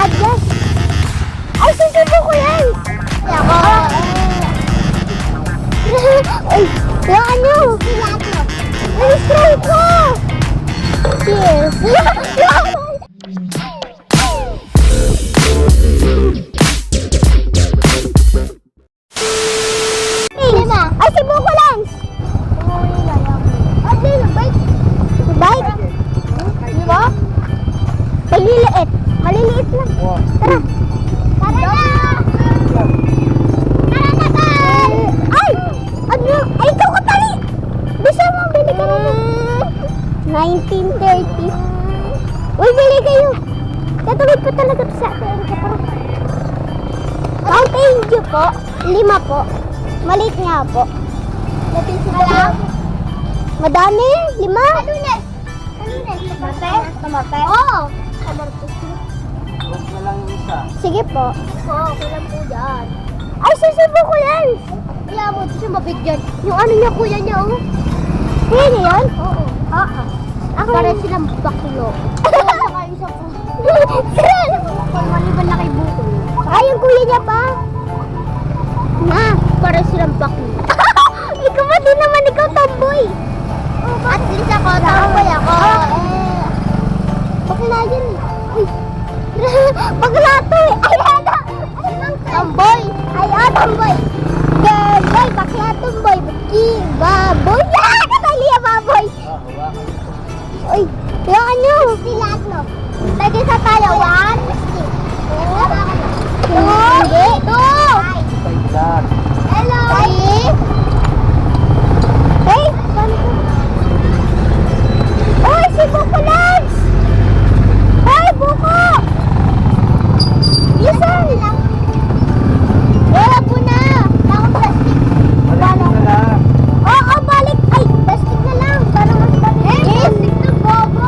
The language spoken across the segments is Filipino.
adjust. Ay, susubo ko yan. Ako. Ay, yung ano? Ay, strike ko. Yes. Ay, subo ko lang. Bike? Di ba? Maliliit. Maliliit lang. Tara. Tara na! Tara na ka! Ay! Ano? Ay, ikaw ka tali! Bisa mo, bili ka na. 1930. Uy, bili kayo. Tatawid pa talaga to sa akin. Mountain Dew po. 5 po. Maliit nga po. Madami? 5? Kalunes. Tomate? Tomate? Oo. Huwag na lang yung isa. Sige po. Oo, kulang po yan. Ay, susubo ko yan. Kaya mo, ito siya mabigyan. Yung ano niya, kuya niya, oh. Kuya niya yan? Oo. Oo. Ako Para yun. silang baklo. Saka isa po. Maliban na kay Bukol. Ay, yung kuya niya pa. Na. Para silang baklo. Ikaw ba din naman, ikaw tamboy. At least ako, tamboy ako. Bakla yan eh. Uy. Bakla to eh. Ay, ano? Tamboy. Ay, tamboy. Girl, boy, bakla tomboy. Baboy. Ah, katali ya, baboy. Hawakan. Uy, yung ano? Silatno. Lagi sa tayo. 1, 2, 2. Pailan. Hello. 3. Hey, paano ko? Uy, si Buko Lance! Hey, Buko! Lisan! Wala po na! Takong plastic. Balik na lang. Oo, balik! Ay, plastic na lang. Parang mas dami. Plastic na, bobo.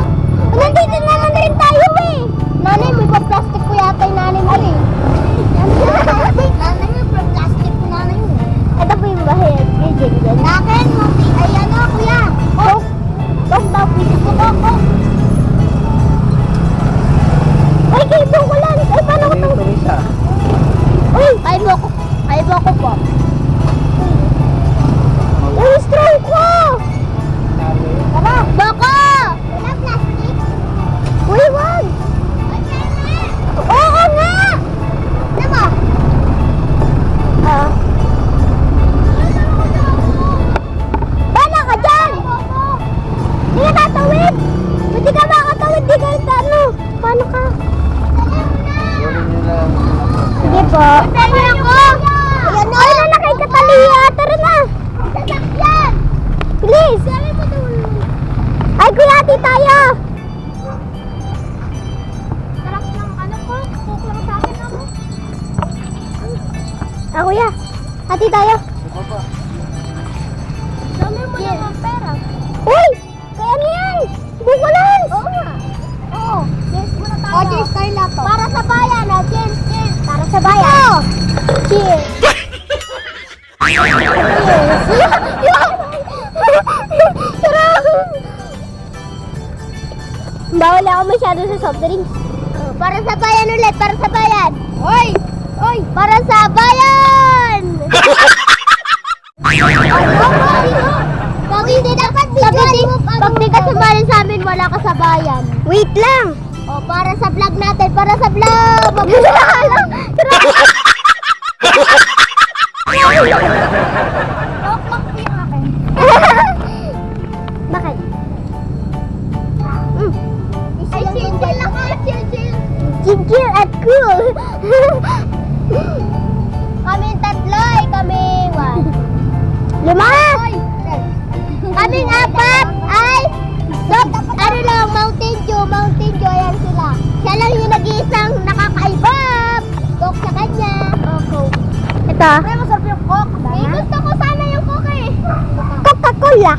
Nandito naman rin tayo eh. Nanay, may pa-plastic ko yata yung nanay mo eh. Nanay mo, plastic ko nanay mo. Ito po yung bahay. Ganyan. Akin, ay ano, kuya. Oh, dog daw, piso ko ako. Ay, kay Buko Lance! Ay, paano ko Balik itong... itong isa. Uy! Ay mo ko. Ay mo ko po. Uy, strong ko! Sabi. Tara! Bako! Wala plastic? Uy, wag! Oo nga! Diba? Ah. Bala ka dyan! Hindi ka tatawid! Hindi ka makatawid, di ka ano? Paano ka? Kunin nyo lang. Sige po. Tama ako! Ayan na! Ay, na kay Katalia! Tara na! Sasakyan! Please! Sabi mo doon. Ay, gulati tayo! Sarap ng ano ko. Cook lang sa akin ako. Ah, kuya. Hati tayo. Ito pa. Dami mo naman pera. Uy! Kaya ano yan? Buko Lance! Oo nga. Oo. Cheers muna tayo. O, cheers tayo lahat po. Para sa bayan. O, cheers, cheers. Para sa bayan. Cheers! Bawal ako masyado sa soft drinks. Para sa bayan ulit. Para sa bayan. Hoy! Hoy! Para sa bayan! Pag hindi dapat pag di ka sumali sa amin, wala ka sa bayan. Wait lang! O, para sa vlog natin. Para sa vlog! Bakit? Ay, chill, chill ako. Chill, chill. Chill at cool! Kaming tatlo ay kaming 1. 5! Kaming 4 ay ano lang, Mountain Dew, ayan sila. Siya lang yung nag-iisang nakakaiba. Coke sa kanya. Coke. Ito. Pero masarap yung Coke. Eh, gusto ko sana yung Coke eh. Coca-Cola.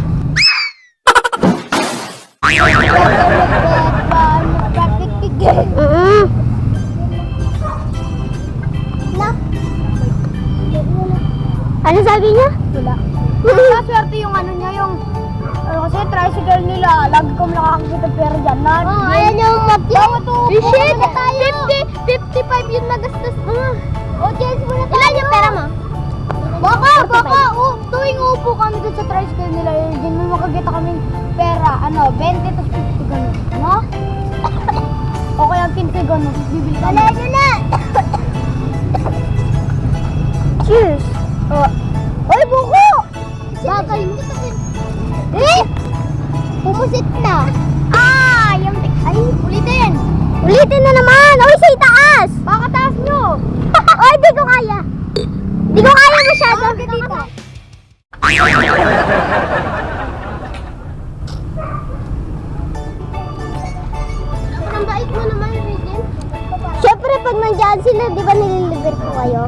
Ano sabi niya? Wala. Swerte yung ano niya, yung Kasi tricycle nila, lagi kong nakakakita pera dyan. Ayan yung map yun. Shit! 55 yun nagastos mo. O, cheers muna tayo. Ilan yung pera mo? Baka, tuwing upo kami doon sa tricycle nila, yun mo makakita kami pera, 20 to 50 gano'n. No? O kaya 15 gano'n, bibili kami. Dali nyo na. Cheers! Oy, buko! Bakal. Eh! Pumusit na. Yung ay, ulitin! Ulitin na naman. Oy, sa itaas. Baka taas nyo! Oy, di ko kaya. Di ko kaya masyado. dito. Ang bait mo naman, Regine. Siyempre, pag nandiyan sila, di ba nililiver ko kayo?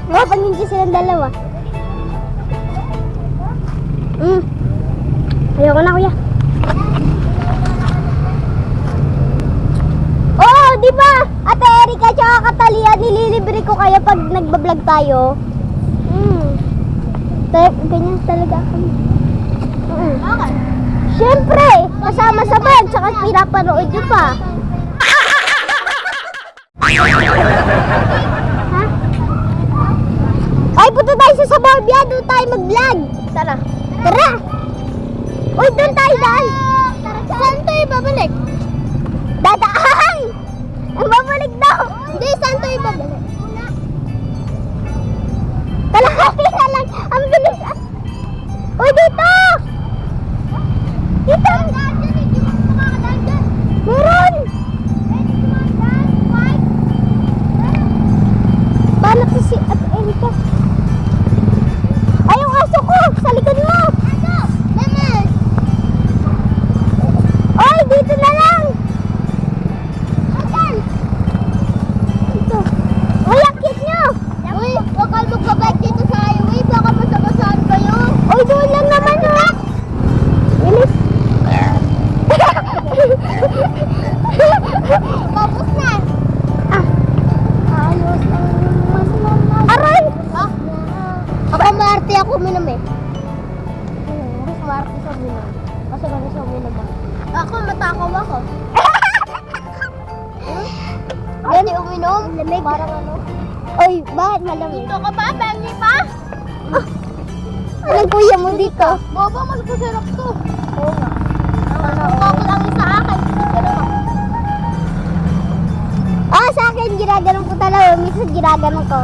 Mga pag nandiyan silang dalawa. Ayoko na, kuya. Oo, di ba? Ate Erika tsaka Katalia, nililibre ko kayo pag nagbablog tayo. Ganyan talaga kami. Bakit? Siyempre, kasama sa band, tsaka pinapanood nyo pa. Ha? Ay, punta tayo sa Suburbia, doon tayo mag-vlog. Tara. Tara! Uy, doon tayo daan. Saan tayo babalik? Dadaan! Ang babalik daw. Hindi, saan tayo babalik? Kalahati na lang. Ang bilis. Uy, dito! Dito! Meron! Paano to si Ate Erika? Ay, yung aso ko! Sa likod mo! Oy, dito na lang! Dito. Uy, ang cute nyo! Uy, huwag kayo magbabike dito sa highway. Baka masagasaan kayo. Uy, doon lang naman ha! Bilis! Tapos na. Ayos ang mas mama. Aray! Ako maarte ako uminom eh. Mas maarte sa uminom. Kasi kami sa uminom ako. Ako matakaw ako. Gani uminom? Lamig. Parang ano? Uy, bakit malamig? Dito ka pa? Bengi pa? Anong kuya mo dito? Bobo, mas masarap to. Oo nga. Ako lang yung sa akin. Pero Ah, sa akin, ginaganon ko talaga. Minsan ginaganon ko.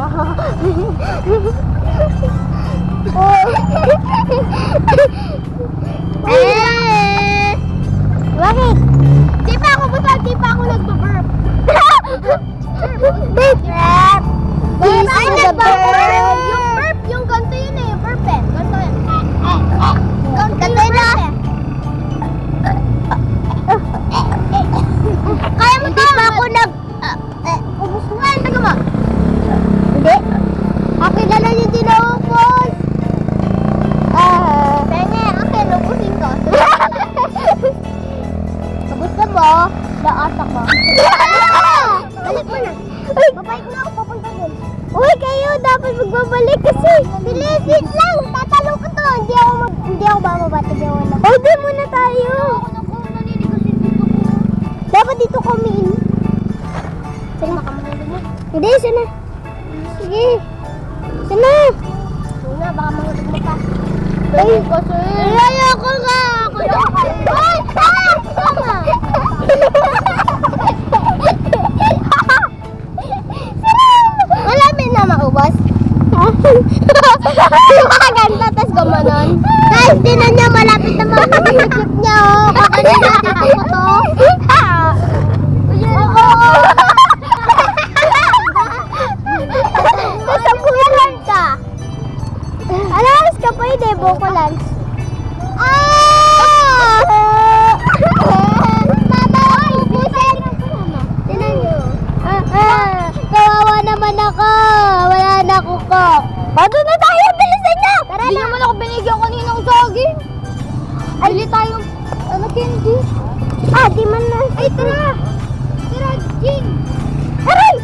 Oh. Bakit? di pa ako busag, di pa ako nagbaburp. Babe! Burp! Ay, Ay, nagbaburp! Yung burp, yung ganito yun eh. Burp eh. Ganito yun. Ganito yun ah. Kaya mo Hindi pa ako ubus nga. Taga mo. Hindi. Akin na lang yung tinupos. Penge, akin, ubusin ko. Kamusta mo? Naasak mo. Balik mo na. Uy, babalik na ako papunta dun. Uy, kayo dapat magbabalik kasi. Bilisit lang. Tatalo ko to. Hindi ako bababa. Tigyan mo na. Oh, di muna tayo. Ako naniligaw si dito ko. Dapat dito kami. Sana. Hindi, sana. Sige. Sana. Una, baka mahulog mo pa. Ay, Kasi... ayoko nga. Ay, tama. Malapit na maubos. Makaganda, tas gumanon. Guys, tinan niyo, malapit na mag-YouTube niya, oh. Kakanina dito ko to. Nasa bulan ka. Alas ka pwede, buko lang. Mama, buset. Tinan niyo. Kawawa naman ako. Wala na ako ko. Bago na tayo, bilisan niyo. Tara Hindi na. naman ako binigyan kaninang saging. Bili tayo, candy. Di man na. Ay, tara! Tara, Jing! Aray!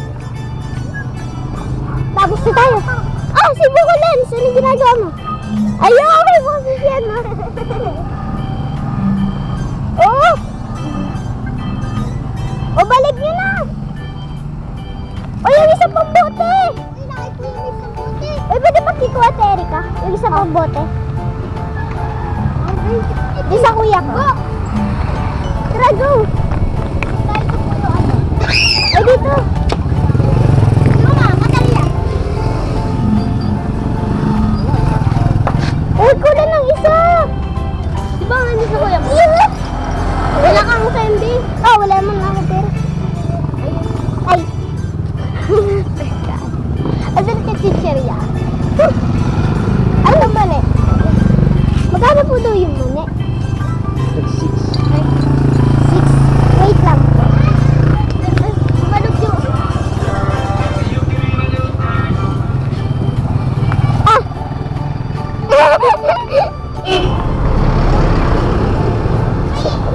Tapos na tayo. Si Buko Lens. Ano ginagawa mo? Ayaw, may boses yan. bote. Di sa kuya ko. Tara, go! Ay, dito. Luma, madali yan. Uy, kulang ng isa. Di ba nga sa kuya mo? Wala kang candy. Oh, wala naman ako pera. Ay. Asan ka chicheria? Ano ba eh? Magkano po daw yung muna? 6. 6. Wait lang. Malog yung... Ah!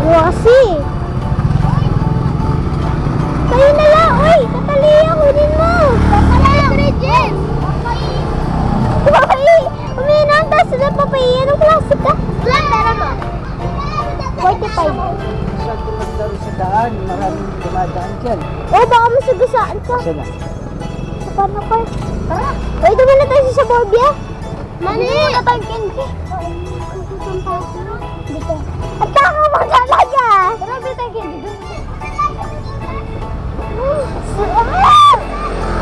Wasi! Kayo na lang! Uy! Tataliya! Kunin mo! Tataliya! Regis! Uy! Uminom! Tapos na papaya ng plastic ka! Ilan pera mo? 45. Masyado magdaro sa daan. Maraming dumadaan dyan. Oh, baka masagasaan ka. Saan na? Sa paano ka? Tara! Uy, dumaan na tayo sa Sabobia! Mani! Hindi na tayo candy. Dito. At saka magdalaga! Tara, dito tayo candy.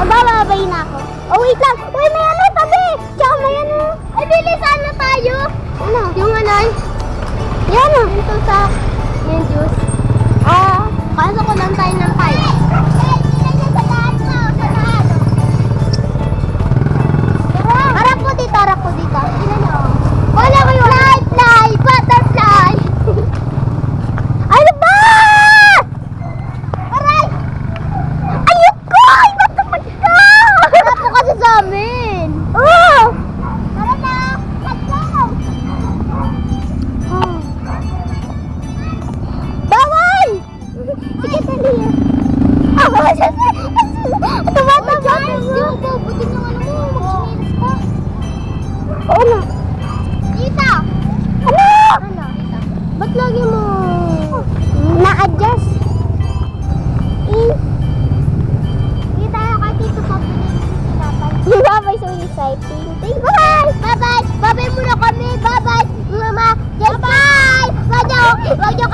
Bababay na ako. Oh, wait lang. Uy, may ano tabi. Tsaka may ano. Ay, bilisan na tayo. Ano? Yung ano? Yan o. Ito sa yung juice. Ah, kaso ko lang tayo ng pie. Harap po dito, harap po dito. Ilan o? Wala ko yung fly, butterfly. Ano ba? Aray! Ayun ko! Ay, matapad ka! Harap po kasi sa amin. Oo! Tara na! Let's go! Bawal! Sige, dali. Ah, bawal siya. Tumatama ka mo. Buti ng ano mo. Magsinilis ka. Oo na. Tita! Ano? Ano? Ba't lagi mo na-adjust? Hindi tayo kay Tito Papi. Bye-bye, so exciting. Bye-bye! Bye-bye! Bye-bye muna kami! Bye-bye! Mama! Bye-bye! Wag niyo